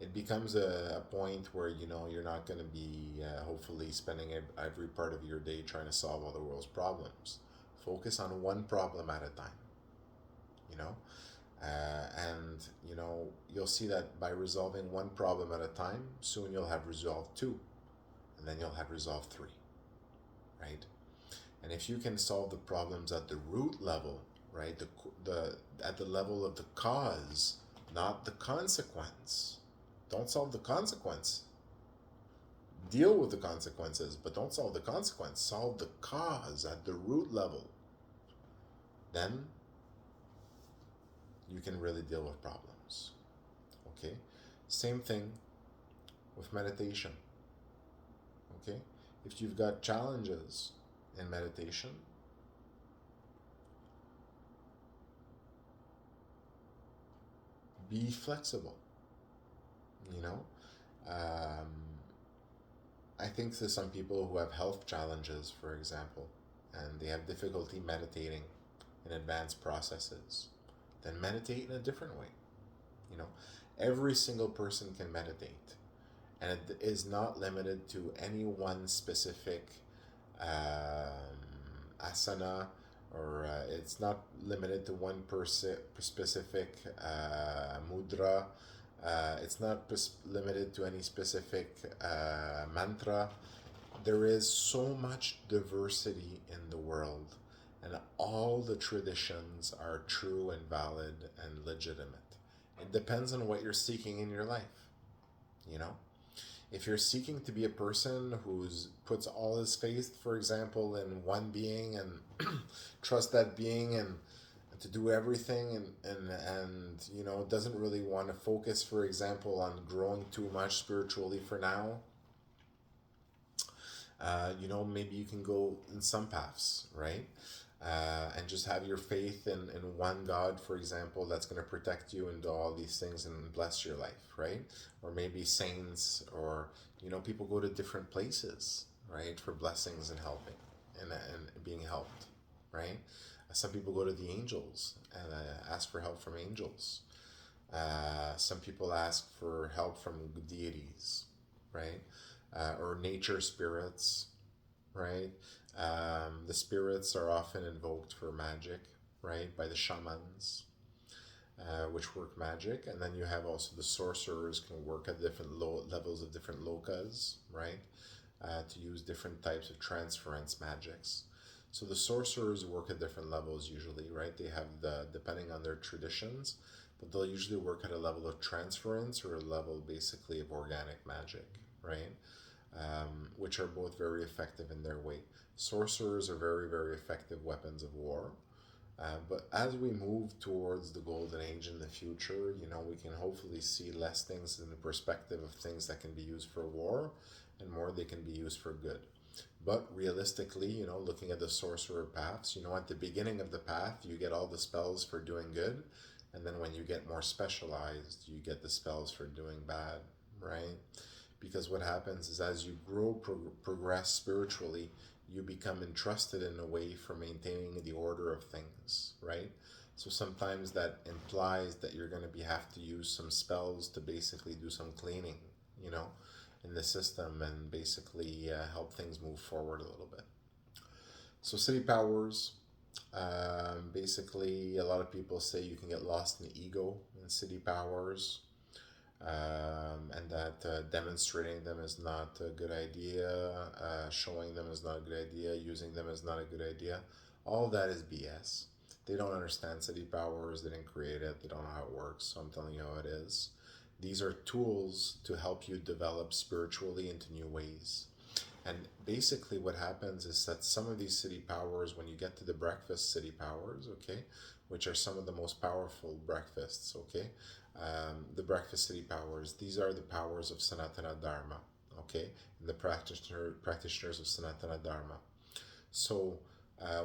it becomes a point where, you're not going to be hopefully spending every part of your day trying to solve all the world's problems. Focus on one problem at a time, and you'll see that by resolving one problem at a time, soon you'll have resolved two, and then you'll have resolved three, right? And if you can solve the problems at the root level, right, the at the level of the cause, not the consequence. Don't solve the consequence. Deal with the consequences, but don't solve the consequence. Solve the cause at the root level. Then you can really deal with problems. Okay? Same thing with meditation. Okay? If you've got challenges in meditation, be flexible. You know, um, I think to some people who have health challenges, for example, and they have difficulty meditating in advanced processes, then meditate in a different way. You know, every single person can meditate, and it is not limited to any one specific asana, or it's not limited to one specific mudra. It's not limited to any specific mantra. There is so much diversity in the world, and all the traditions are true and valid and legitimate. It depends on what you're seeking in your life, you know? If you're seeking to be a person who's puts all his faith, for example, in one being and trust that being and to do everything and you know doesn't really want to focus, for example, on growing too much spiritually for now, you know, maybe you can go in some paths, right? And just have your faith in one God, for example, that's going to protect you and do all these things and bless your life, right? Or maybe saints, or, you know, people go to different places, right, for blessings and helping and being helped, right? Some people go to the angels and ask for help from angels. Some people ask for help from deities, right? Or nature spirits, right? The spirits are often invoked for magic, right, by the shamans, which work magic. And then you have also the sorcerers can work at different levels of different lokas, right, to use different types of transference magics. So the sorcerers work at different levels usually, right? They have depending on their traditions, but they'll usually work at a level of transference or a level basically of organic magic, right? Which are both very effective in their way. Sorcerers are very, very effective weapons of war. But as we move towards the golden age in the future, you know, we can hopefully see less things in the perspective of things that can be used for war and more they can be used for good. But realistically, you know, looking at the sorcerer paths, you know, at the beginning of the path, you get all the spells for doing good. And then when you get more specialized, you get the spells for doing bad, right? Because what happens is as you grow, progress spiritually, you become entrusted in a way for maintaining the order of things, right? So sometimes that implies that you're going to have to use some spells to basically do some cleaning, you know, in the system and basically help things move forward a little bit. So Siddhi powers, basically a lot of people say you can get lost in the ego in Siddhi powers, and that demonstrating them is not a good idea, showing them is not a good idea, using them is not a good idea. All that is BS. They don't understand Siddhi powers, they didn't create it, they don't know how it works, so I'm telling you how it is. These are tools to help you develop spiritually into new ways. And basically what happens is that some of these Siddhi powers, when you get to the breakfast Siddhi powers, okay, which are some of the most powerful breakfasts, okay, the breakfast Siddhi powers, these are the powers of Sanatana Dharma, okay, and the practitioners of Sanatana Dharma. So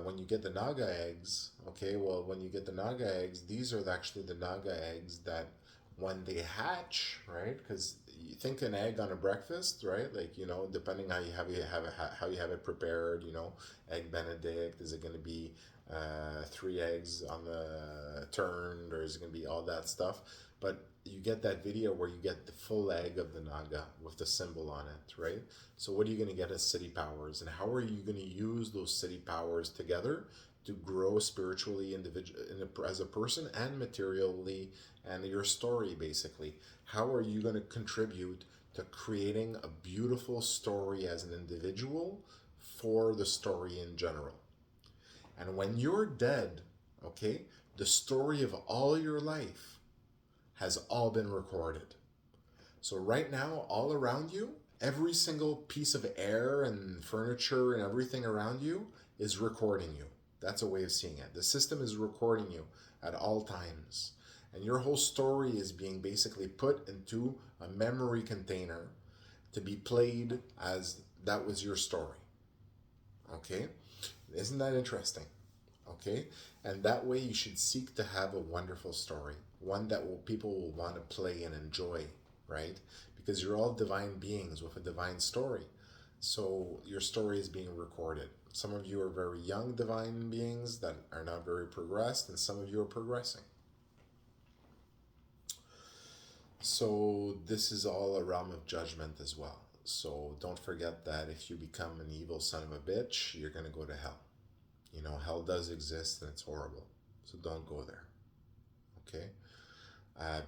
when you get the Naga eggs, okay, well, when you get the Naga eggs, these are actually the Naga eggs that when they hatch, right? Because you think an egg on a breakfast, right? Like, you know, depending how how you have it prepared, you know, egg Benedict, is it going to be 3 eggs on the turned, or is it going to be all that stuff? But you get that video where you get the full egg of the Naga with the symbol on it, right? So what are you going to get as Siddhi powers, and how are you going to use those Siddhi powers together to grow spiritually, as a person, and materially, and your story basically? How are you going to contribute to creating a beautiful story as an individual for the story in general. And when you're dead, okay, the story of all your life has all been recorded. So right now, all around you, every single piece of air and furniture and everything around you is recording you. That's a way of seeing it. The system is recording you at all times. And your whole story is being basically put into a memory container to be played as that was your story. Okay? Isn't that interesting? Okay? And that way you should seek to have a wonderful story, one that people will want to play and enjoy, right? Because you're all divine beings with a divine story. So your story is being recorded. Some of you are very young divine beings that are not very progressed, and some of you are progressing. So this is all a realm of judgment as well. So don't forget that if you become an evil son of a bitch, you're going to go to hell. You know, hell does exist and it's horrible. So don't go there. Okay?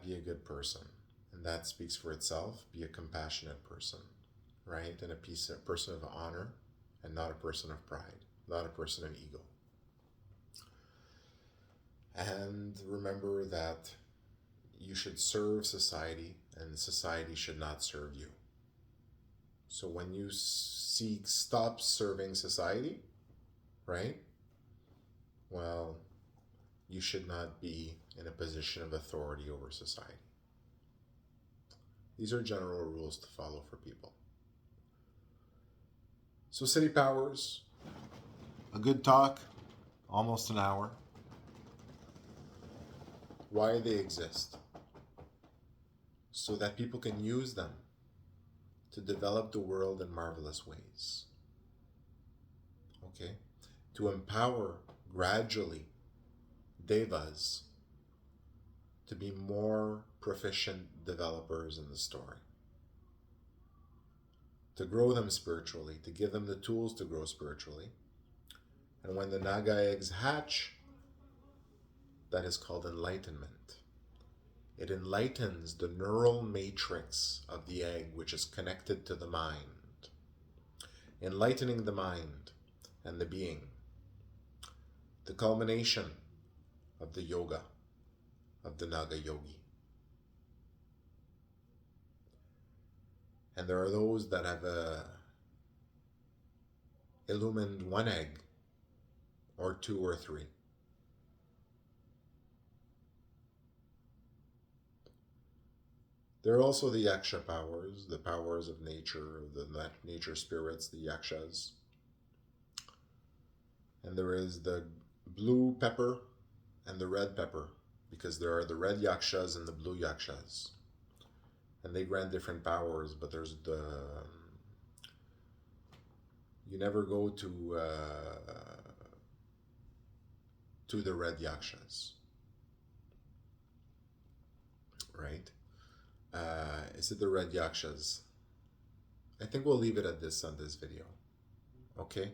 Be a good person. And that speaks for itself. Be a compassionate person, right? And a person of honor, and not a person of pride, not a person of ego. And remember that you should serve society, and society should not serve you. So when you stop serving society, right? Well, you should not be in a position of authority over society. These are general rules to follow for people. So Siddhi powers, a good talk, almost an hour. Why they exist? So that people can use them to develop the world in marvelous ways. Okay? To empower gradually devas to be more proficient developers in the story. To grow them spiritually, to give them the tools to grow spiritually. And when the Naga eggs hatch, that is called enlightenment. It enlightens the neural matrix of the egg, which is connected to the mind. Enlightening the mind and the being. The culmination of the yoga of the Naga yogi. And there are those that have illumined one egg, or two or three. There are also the yaksha powers, the powers of nature, the nature spirits, the yakshas. And there is the blue pepper and the red pepper, because there are the red yakshas and the blue yakshas. And they grant different powers, but there's you never go to the red yakshas, right? Is it the red yakshas? I think we'll leave it at this on this video. Okay?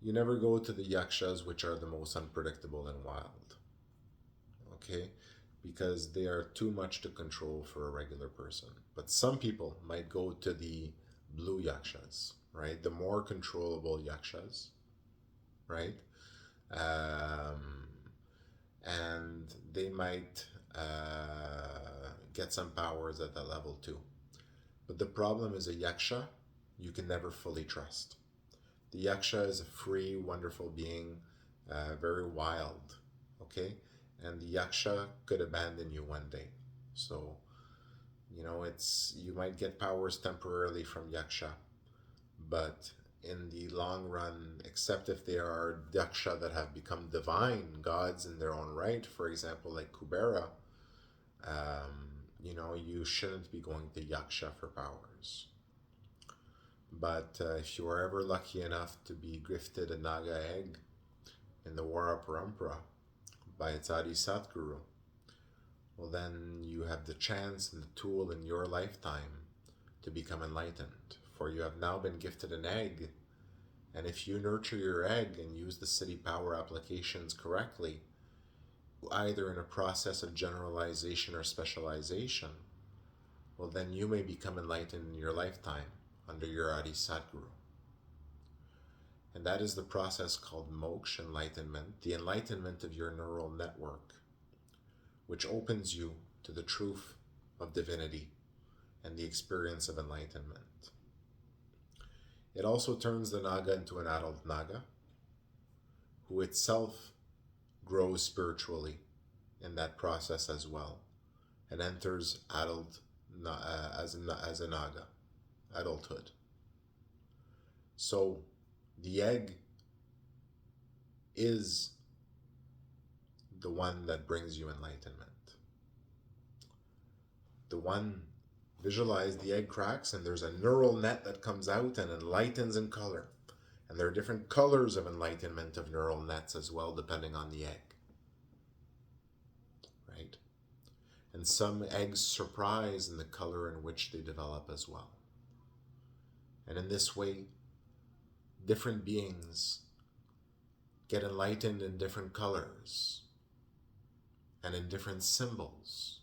You never go to the yakshas, which are the most unpredictable and wild. Okay? Because they are too much to control for a regular person. But some people might go to the blue yakshas, right? The more controllable yakshas, right? And they might get some powers at that level too. But the problem is a yaksha, you can never fully trust. The yaksha is a free, wonderful being, very wild, okay? And the yaksha could abandon you one day. So, you know, you might get powers temporarily from yaksha, but in the long run, except if they are yaksha that have become divine gods in their own right, for example, like Kubera, you know, you shouldn't be going to yaksha for powers. But if you are ever lucky enough to be gifted a Naga egg in the Vara Parampara by its Adi Satguru, well then you have the chance and the tool in your lifetime to become enlightened. For you have now been gifted an egg, and if you nurture your egg and use the Siddhi power applications correctly, either in a process of generalization or specialization, well then you may become enlightened in your lifetime under your Adi Satguru. And that is the process called moksha, enlightenment, the enlightenment of your neural network, which opens you to the truth of divinity and the experience of enlightenment. It also turns the Naga into an adult Naga, who itself grows spiritually in that process as well, and enters adult as a Naga, adulthood. So the egg is the one that brings you enlightenment. The one, visualize the egg cracks and there's a neural net that comes out and enlightens in color. And there are different colors of enlightenment of neural nets as well, depending on the egg. Right? And some eggs surprise in the color in which they develop as well. And in this way, different beings get enlightened in different colors and in different symbols.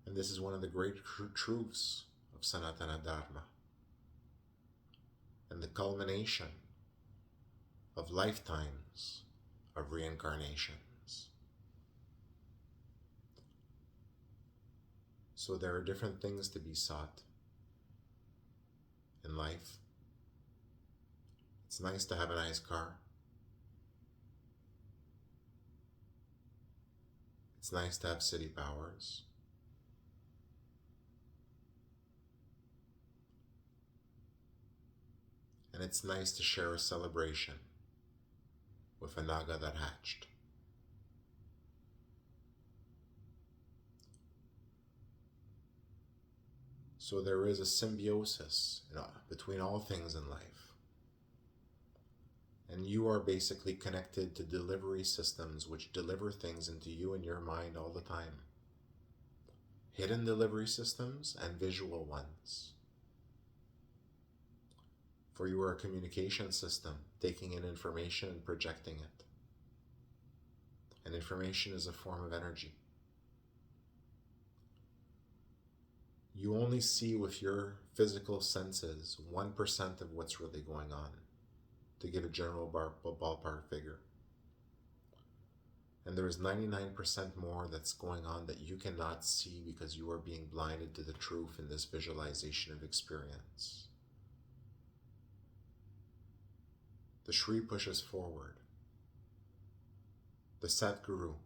And this is one of the great truths of Sanatana Dharma and the culmination of lifetimes of reincarnations. So there are different things to be sought in life. It's nice to have a nice car. It's nice to have city powers. And it's nice to share a celebration with a Naga that hatched. So there is a symbiosis between all things in life. And you are basically connected to delivery systems which deliver things into you and your mind all the time. Hidden delivery systems and visual ones. For you are a communication system, taking in information and projecting it. And information is a form of energy. You only see with your physical senses 1% of what's really going on, to give a general ballpark figure. And there is 99% more that's going on that you cannot see because you are being blinded to the truth in this visualization of experience. The Shri pushes forward. The Satguru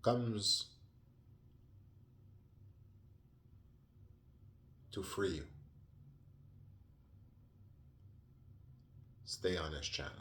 comes to free you. Stay on this channel.